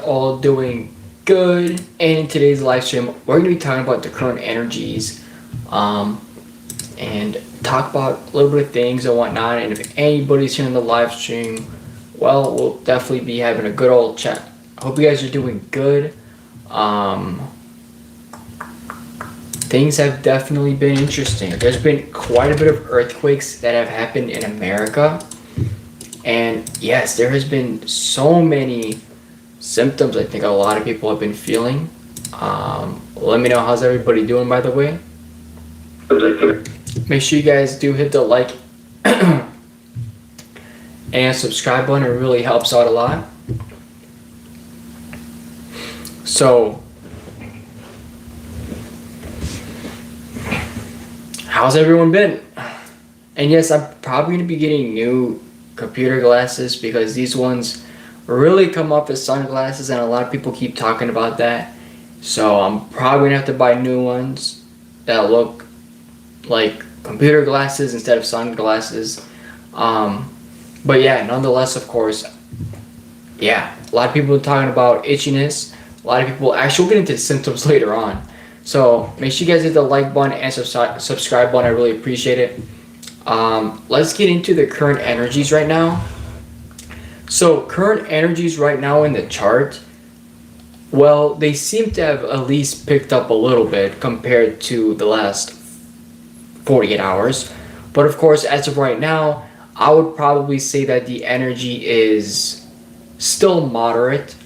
all doing good. And in today's live stream, we're going to be talking about the current energies and talk about a little bit of things and whatnot. And if anybody's here in the live stream, well, we'll definitely be having a good old chat. I hope you guys are doing good. Things have definitely been interesting. There's been quite a bit of earthquakes that have happened in America. And yes, there has been so many symptoms I think a lot of people have been feeling. Let me know how's everybody doing, by the way. Make sure you guys do hit the like and subscribe button. It really helps out a lot. So, how's everyone been? And yes, I'm probably going to be getting new computer glasses because these ones really come off as sunglasses and a lot of people keep talking about that. So I'm probably going to have to buy new ones that look like computer glasses instead of sunglasses. But yeah, nonetheless, of course, yeah, a lot of people are talking about itchiness. A lot of people, actually, we'll get into the symptoms later on. So make sure you guys hit the like button and subscribe button. I really appreciate it. Let's get into the current energies right now. So current energies right now in the chart, well, they seem to have at least picked up a little bit compared to the last 48 hours. But of course, as of right now, I would probably say that the energy is still moderate.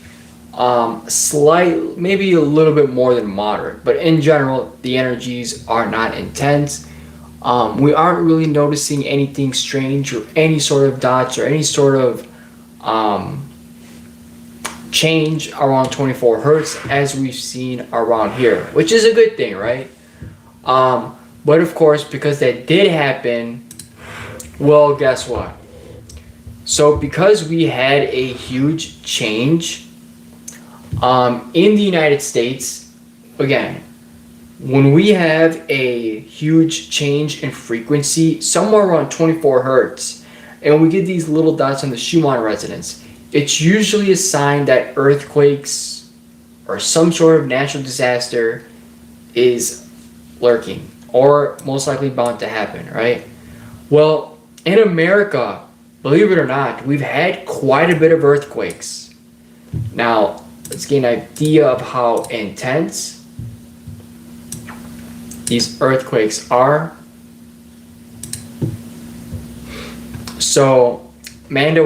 Maybe a little bit more than moderate, but in general, the energies are not intense. We aren't really noticing anything strange or any sort of dots or any sort of change around 24 hertz as we've seen around here, which is a good thing, right? But of course, because that did happen, well, guess what? So because we had a huge change in the United States, again, when we have a huge change in frequency, somewhere around 24 hertz, and we get these little dots on the Schumann resonance, it's usually a sign that earthquakes or some sort of natural disaster is lurking or most likely bound to happen, right? Well, in America, believe it or not, we've had quite a bit of earthquakes. Now, let's get an idea of how intense these earthquakes are. So, Amanda,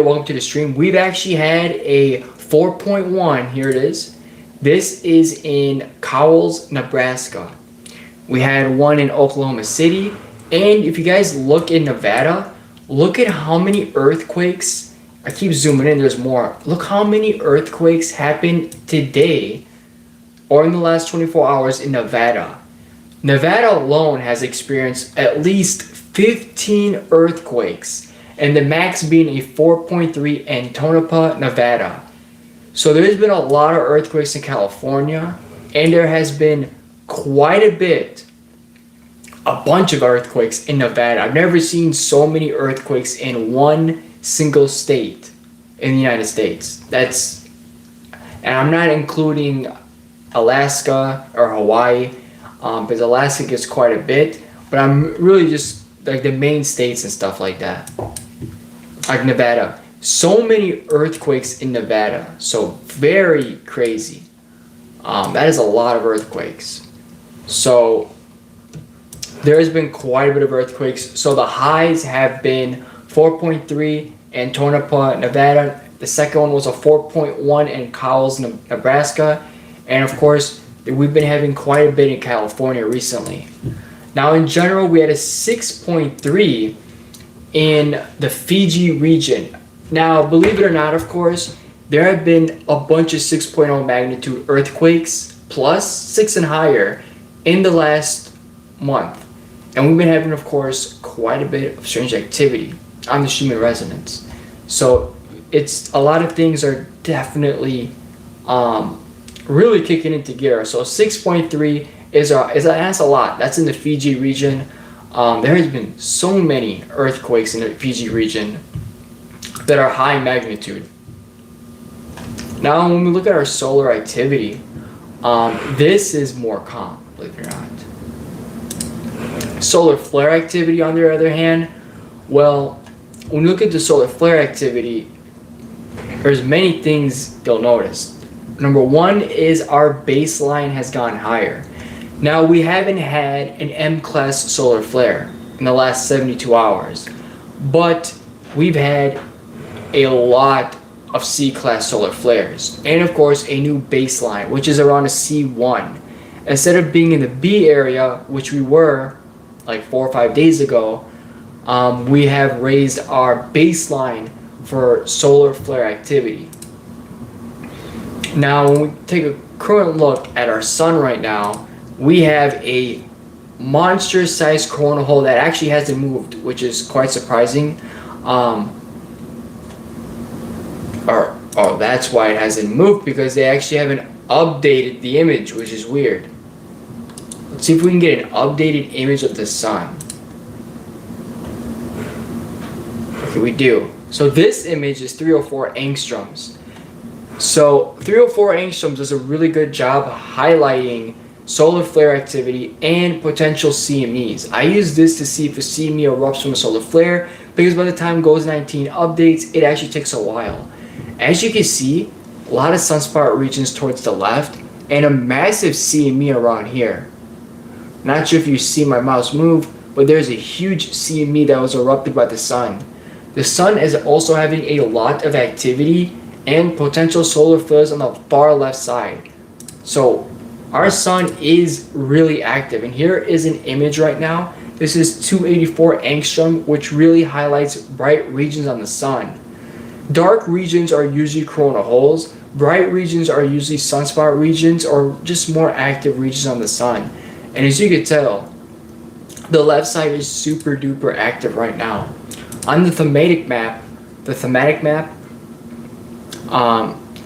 welcome to the stream. We've actually had a 4.1. Here it is. This is in Cowles, Nebraska. We had one in Oklahoma City. And if you guys look in Nevada, look at how many earthquakes. I keep zooming in, there's more. Look how many earthquakes happened today or in the last 24 hours in Nevada. Nevada alone has experienced at least 15 earthquakes, and the max being a 4.3 in Tonopah, Nevada. So there's been a lot of earthquakes in California, and there has been quite a bunch of earthquakes in Nevada. I've never seen so many earthquakes in one single state in the United States. And I'm not including Alaska or Hawaii, because Alaska gets quite a bit, but I'm really just like the main states and stuff like that, like Nevada. So many earthquakes in Nevada, so very crazy. That is a lot of earthquakes. So there has been quite a bit of earthquakes. So the highs have been 4.3 in Tonopah, Nevada. The second one was a 4.1 in Cowles, Nebraska. And of course, we've been having quite a bit in California recently. Now, in general, we had a 6.3 in the Fiji region. Now, believe it or not, of course, there have been a bunch of 6.0 magnitude earthquakes, plus 6 and higher, in the last month. And we've been having, of course, quite a bit of strange activity on the Schumann resonance. So it's a lot of things are definitely really kicking into gear. So 6.3 that's a lot. That's in the Fiji region. There has been so many earthquakes in the Fiji region that are high magnitude. Now, when we look at our solar activity, this is more calm, believe it or not. Solar flare activity, on the other hand, well, when you look at the solar flare activity, there's many things you'll notice. Number one is our baseline has gone higher. Now, we haven't had an M-class solar flare in the last 72 hours, but we've had a lot of C-class solar flares, and of course a new baseline, which is around a C1. Instead of being in the B area, which we were like 4 or 5 days ago, we have raised our baseline for solar flare activity. Now, when we take a current look at our sun right now, we have a monster-sized coronal hole that actually hasn't moved, which is quite surprising. That's why it hasn't moved, because they actually haven't updated the image, which is weird. Let's see if we can get an updated image of the sun. Okay, we do. So this image is 304 angstroms. So 304 angstroms does a really good job highlighting solar flare activity and potential CMEs. I use this to see if a CME erupts from a solar flare, because by the time GOES 19 updates, it actually takes a while. As you can see, a lot of sunspot regions towards the left and a massive CME around here. Not sure if you see my mouse move, but there's a huge CME that was erupted by the sun. The sun is also having a lot of activity and potential solar flares on the far left side. So our sun is really active, and here is an image right now. This is 284 angstrom, which really highlights bright regions on the sun. Dark regions are usually coronal holes. Bright regions are usually sunspot regions or just more active regions on the sun. And as you can tell, the left side is super duper active right now. On the thematic map,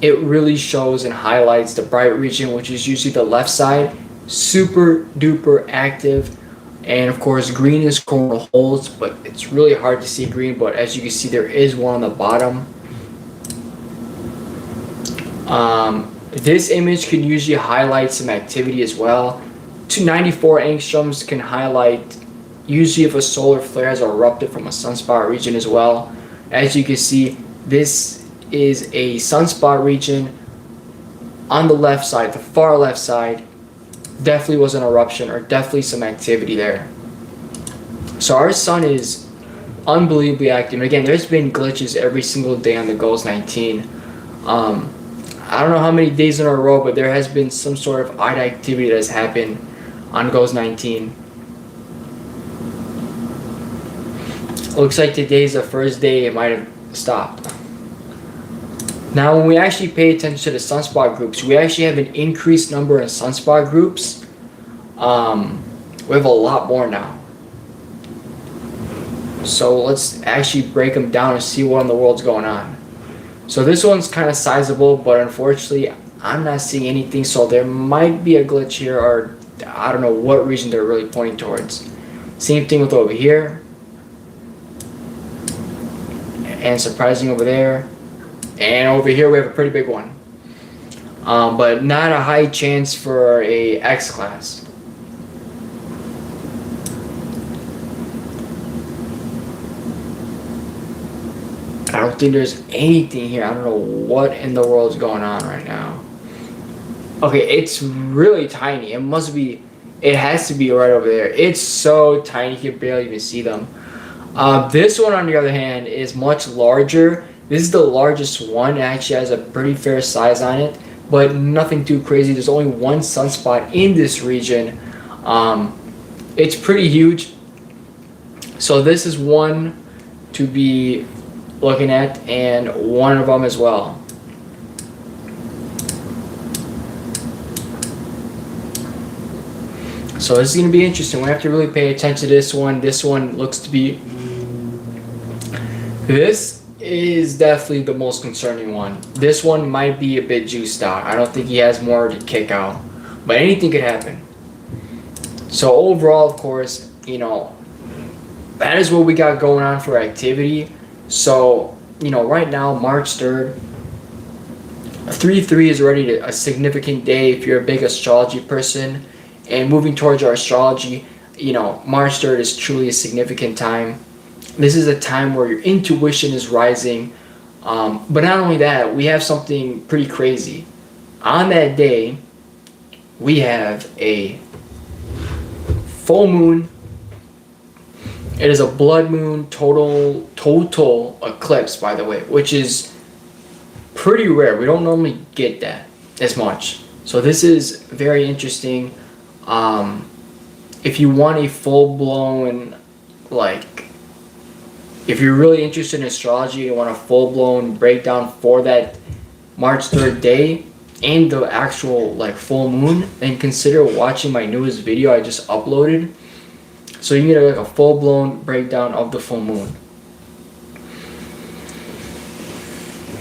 it really shows and highlights the bright region, which is usually the left side, super duper active. And of course, green is coronal holes, but it's really hard to see green. But as you can see, there is one on the bottom. This image can usually highlight some activity as well. 294 angstroms can highlight usually if a solar flare has erupted from a sunspot region as well. As you can see, this is a sunspot region on the left side, the far left side. Definitely was an eruption or definitely some activity there. So our sun is unbelievably active. And again, there's been glitches every single day on the GOES 19. I don't know how many days in a row, but there has been some sort of odd activity that has happened on GOES 19. Looks like today's the first day it might have stopped. Now, when we actually pay attention to the sunspot groups, we actually have an increased number in sunspot groups. We have a lot more now. So let's actually break them down and see what in the world's going on. So this one's kind of sizable, but unfortunately, I'm not seeing anything. So there might be a glitch here, or I don't know what region they're really pointing towards. Same thing with over here. And surprising over there. And over here we have a pretty big one. But not a high chance for a X class. I don't think there's anything here. I don't know what in the world is going on right now. Okay, it's really tiny. It has to be right over there. It's so tiny you can barely even see them. This one, on the other hand, is much larger. This is the largest one. It actually has a pretty fair size on it, but nothing too crazy. There's only one sunspot in this region. It's pretty huge. So this is one to be looking at, and one of them as well. So this is going to be interesting. We have to really pay attention to this one. This one looks to be... This is definitely the most concerning one. This one might be a bit juiced out. I don't think he has more to kick out. But anything could happen. So overall, of course, that is what we got going on for activity. So, right now, March 3rd, 3/3 is already a significant day if you're a big astrology person. And moving towards our astrology, March 3rd is truly a significant time. This is a time where your intuition is rising. But not only that, we have something pretty crazy. On that day, we have a full moon. It is a blood moon total eclipse, by the way, which is pretty rare. We don't normally get that as much. So this is very interesting. If you want a full-blown, if you're really interested in astrology, you want a full-blown breakdown for that March 3rd day and the actual full moon, then consider watching my newest video I just uploaded. So you can get a full-blown breakdown of the full moon.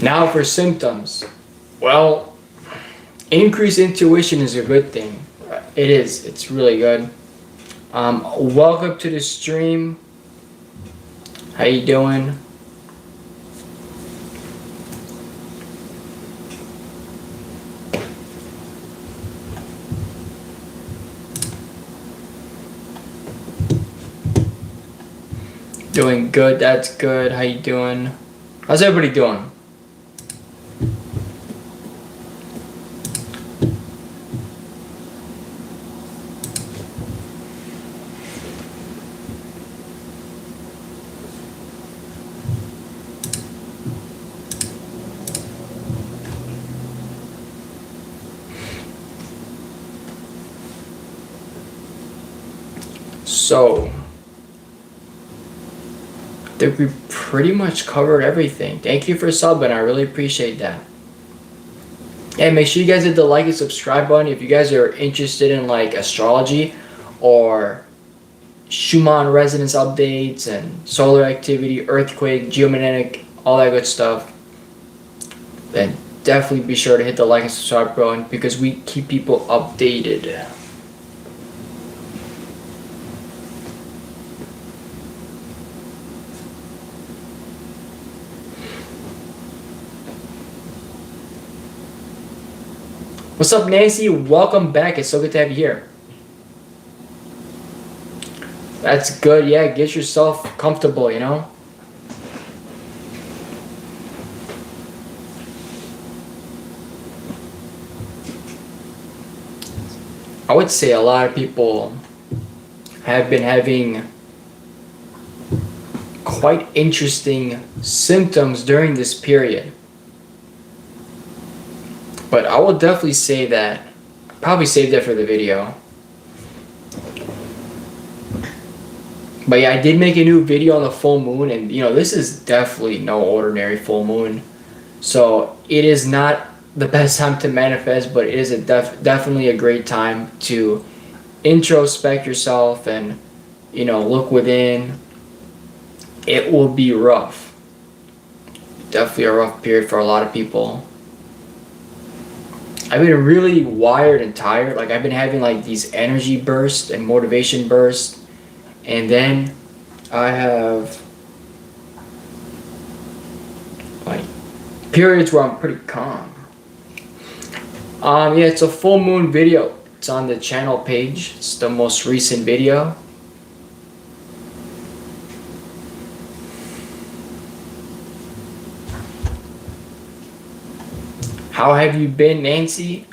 Now for symptoms. Well, increased intuition is a good thing. It is. It's really good. Welcome to the stream. How you doing? Doing good. That's good. How you doing? How's everybody doing? So, I think we pretty much covered everything. Thank you for subbing. I really appreciate that. And make sure you guys hit the like and subscribe button if you guys are interested in astrology or Schumann resonance updates and solar activity, earthquake, geomagnetic, all that good stuff. Then definitely be sure to hit the like and subscribe button because we keep people updated. What's up, Nancy? Welcome back. It's so good to have you here. That's good. Yeah, get yourself comfortable, I would say a lot of people have been having quite interesting symptoms during this period. But I will definitely say that, probably save that for the video. But yeah, I did make a new video on the full moon, and this is definitely no ordinary full moon. So it is not the best time to manifest, but it is definitely a great time to introspect yourself and, look within. It will be rough. Definitely a rough period for a lot of people. I've been really wired and tired. I've been having these energy bursts and motivation bursts. And then I have periods where I'm pretty calm. Yeah, it's a full moon video. It's on the channel page. It's the most recent video. How have you been, Nancy?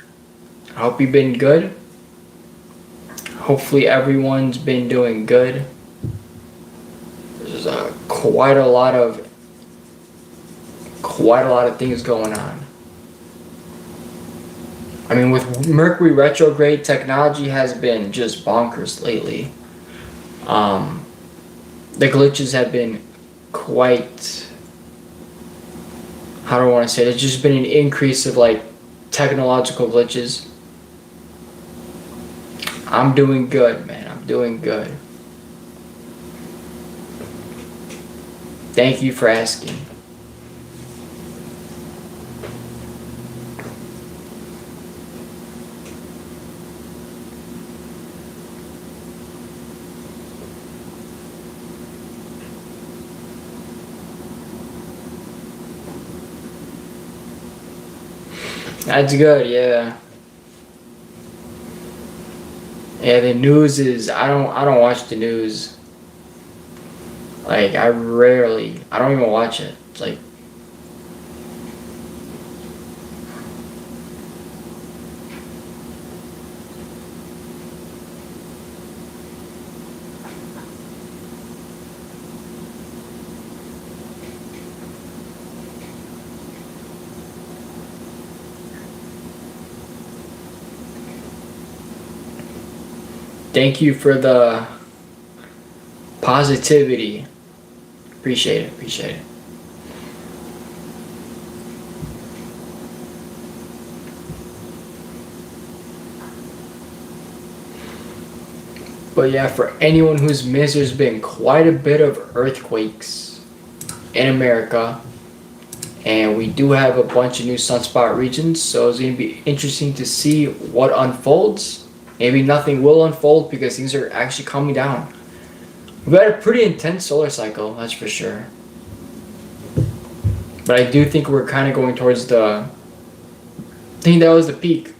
I hope you've been good. Hopefully everyone's been doing good. There's quite a lot of things going on. I mean, with Mercury retrograde, technology has been just bonkers lately. The glitches have been quite, how do I want to say it? There's just been an increase of technological glitches. I'm doing good, man. I'm doing good. Thank you for asking. That's good, yeah. Yeah, the news is I don't watch the news. Like I don't even watch it. It's like thank you for the positivity. Appreciate it, appreciate it. But yeah, for anyone who's missed, there's been quite a bit of earthquakes in America. And we do have a bunch of new sunspot regions, so it's going to be interesting to see what unfolds. Maybe nothing will unfold because things are actually calming down. We've had a pretty intense solar cycle, that's for sure. But I do think we're kind of going towards the... I think that was the peak.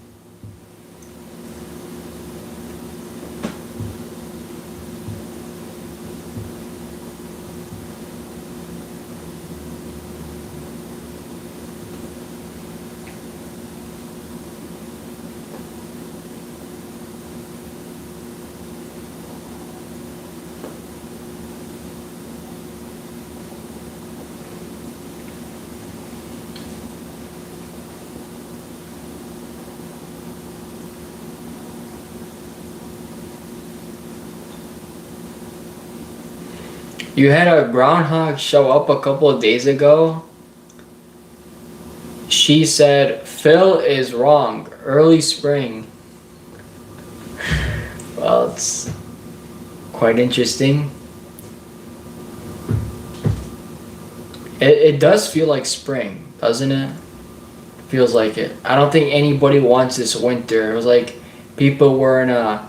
You had a groundhog show up a couple of days ago. She said, Phil is wrong. Early spring. Well, it's quite interesting. It does feel like spring, doesn't it? Feels like it. I don't think anybody wants this winter. It was like people were in a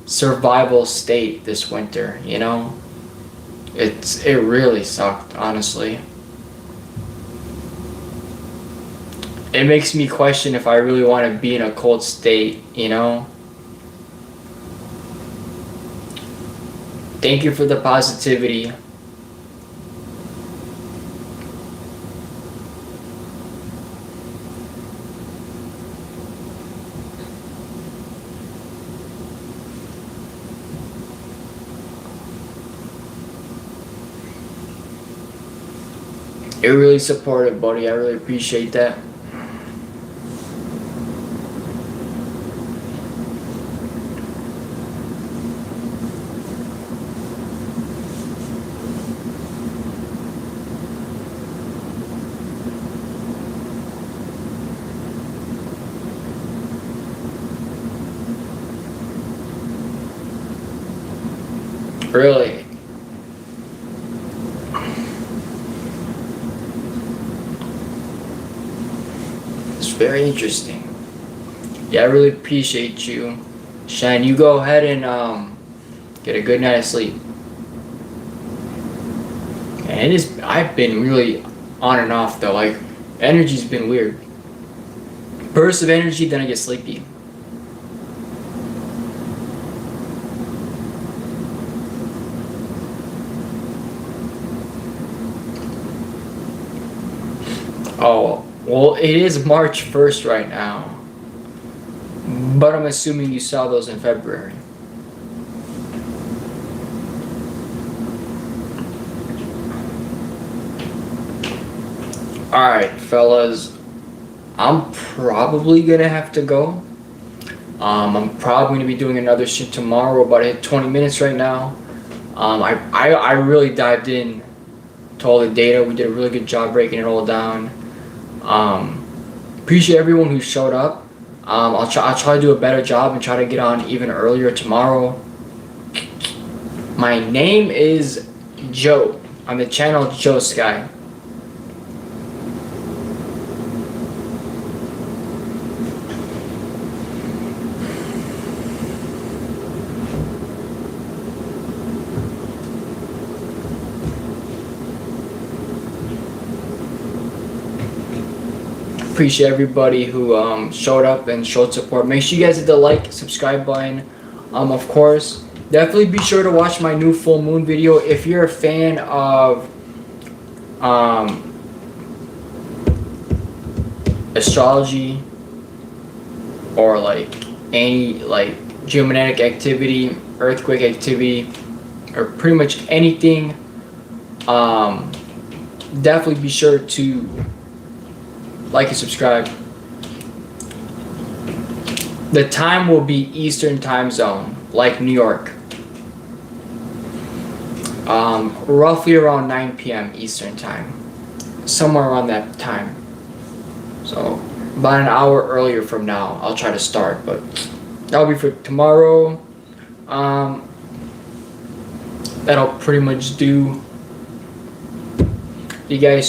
survival state this winter, you know? It really sucked, honestly. It makes me question if I really want to be in a cold state, you know? Thank you for the positivity. You're really supportive, buddy. I really appreciate that. Really. It's very interesting. Yeah, I really appreciate you. Shine, you go ahead and get a good night of sleep. And I've been really on and off though. Like, energy's been weird. Bursts of energy, then I get sleepy. Oh, well, it is March 1st right now. But I'm assuming you saw those in February. Alright, fellas. I'm probably gonna have to go. I'm probably gonna be doing another shit tomorrow. About 20 minutes right now. I really dived in to all the data. We did a really good job breaking it all down. Appreciate everyone who showed up. I'll try to do a better job and try to get on even earlier tomorrow. My name is Joe. On the channel Joe Sky. appreciate everybody who showed up and showed support. Make sure you guys hit the like, subscribe button. Of course, definitely be sure to watch my new full moon video. If you're a fan of astrology or like any like geomagnetic activity, earthquake activity, or pretty much anything, definitely be sure to like and subscribe. The time will be Eastern time zone, like New York. Roughly around 9 p.m. Eastern time. Somewhere around that time. So, about an hour earlier from now, I'll try to start, but that'll be for tomorrow. That'll pretty much do. You guys so